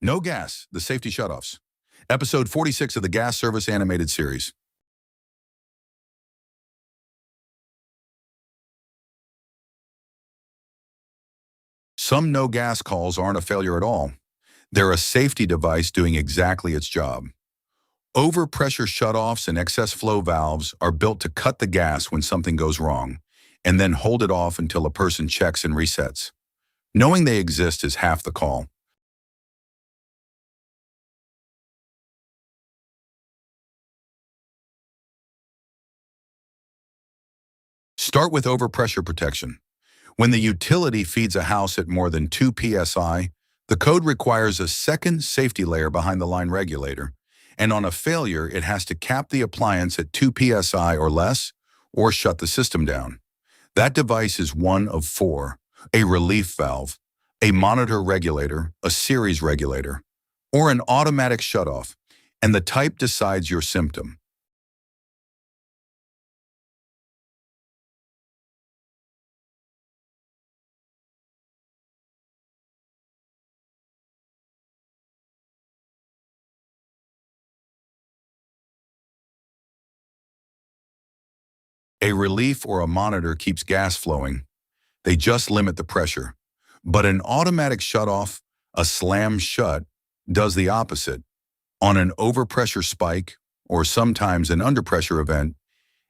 No Gas, the Safety Shutoffs. Episode 46 of the Gas Service Animated Series. Some no-gas calls aren't a failure at all. They're a safety device doing exactly its job. Overpressure shutoffs and excess flow valves are built to cut the gas when something goes wrong, and then hold it off until a person checks and resets. Knowing they exist is half the call. Start with overpressure protection. When the utility feeds a house at more than 2 psi, the code requires a second safety layer behind the line regulator, and on a failure, it has to cap the appliance at 2 psi or less, or shut the system down. That device is one of four: a relief valve, a monitor regulator, a series regulator, or an automatic shutoff, and the type decides your symptom. A relief or a monitor keeps gas flowing. They just limit the pressure. But an automatic shutoff, a slam-shut, does the opposite. On an overpressure spike, or sometimes an underpressure event,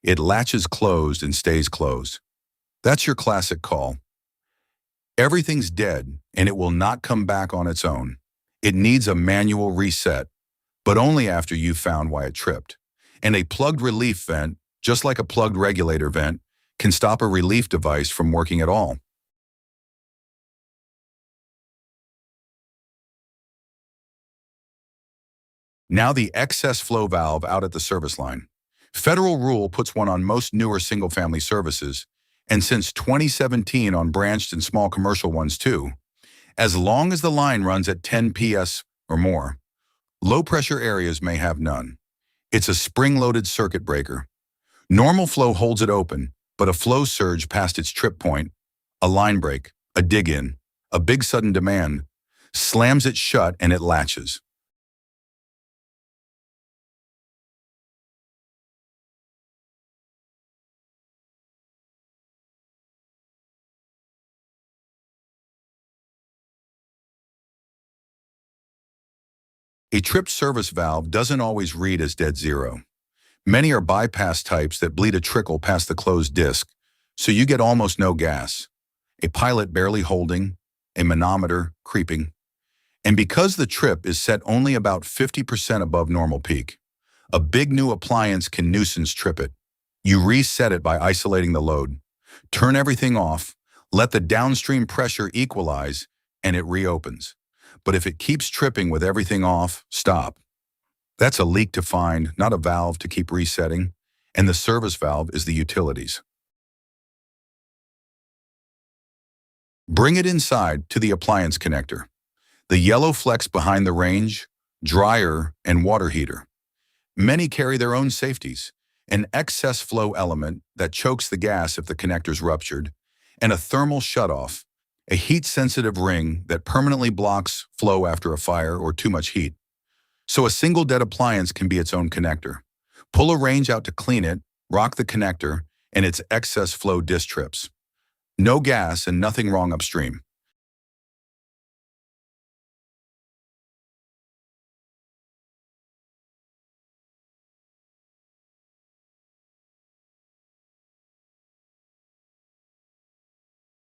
it latches closed and stays closed. That's your classic call. Everything's dead, and it will not come back on its own. It needs a manual reset, but only after you've found why it tripped. And a plugged relief vent, just like a plugged regulator vent, can stop a relief device from working at all. Now the excess flow valve out at the service line. Federal rule puts one on most newer single-family services, and since 2017 on branched and small commercial ones too, as long as the line runs at 10 ps or more. Low-pressure areas may have none. It's a spring-loaded circuit breaker. Normal flow holds it open, but a flow surge past its trip point, a line break, a dig-in, a big sudden demand, slams it shut and it latches. A tripped service valve doesn't always read as dead zero. Many are bypass types that bleed a trickle past the closed disc, so you get almost no gas. A pilot barely holding, a manometer creeping. And because the trip is set only about 50% above normal peak, a big new appliance can nuisance trip it. You reset it by isolating the load. Turn everything off, let the downstream pressure equalize, and it reopens. But if it keeps tripping with everything off, stop. That's a leak to find, not a valve to keep resetting, and the service valve is the utilities. Bring it inside to the appliance connector. The yellow flex behind the range, dryer, and water heater. Many carry their own safeties: an excess flow element that chokes the gas if the connector's ruptured, and a thermal shutoff, a heat-sensitive ring that permanently blocks flow after a fire or too much heat. So a single dead appliance can be its own connector. Pull a range out to clean it, rock the connector, and its excess flow disc trips. No gas and nothing wrong upstream.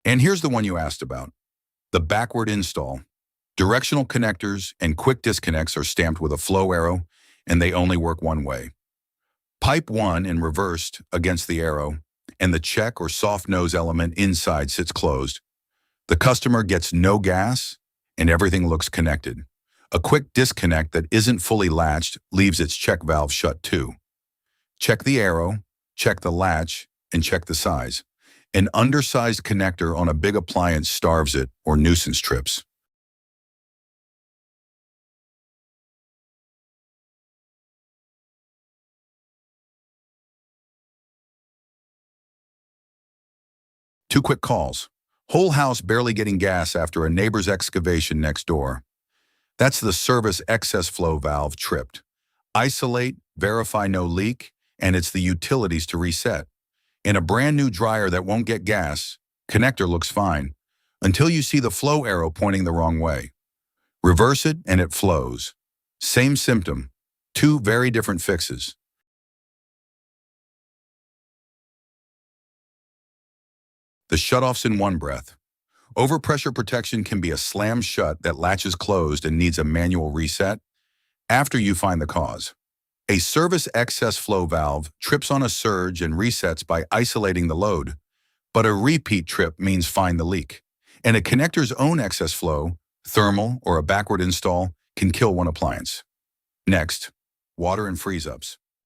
And here's the one you asked about: the backward install. Directional connectors and quick disconnects are stamped with a flow arrow, and they only work one way. Pipe 1 in reversed against the arrow, and the check or soft nose element inside sits closed. The customer gets no gas, and everything looks connected. A quick disconnect that isn't fully latched leaves its check valve shut too. Check the arrow, check the latch, and check the size. An undersized connector on a big appliance starves it or nuisance trips. Two quick calls. Whole house barely getting gas after a neighbor's excavation next door. That's the service excess flow valve tripped. Isolate, verify no leak, and it's the utilities to reset. In a brand new dryer that won't get gas, connector looks fine, until you see the flow arrow pointing the wrong way. Reverse it and it flows. Same symptom, two very different fixes. The shutoffs in one breath. Overpressure protection can be a slam shut that latches closed and needs a manual reset after you find the cause. A service excess flow valve trips on a surge and resets by isolating the load, but a repeat trip means find the leak. And a connector's own excess flow, thermal or a backward install, can kill one appliance. Next, water and freeze-ups.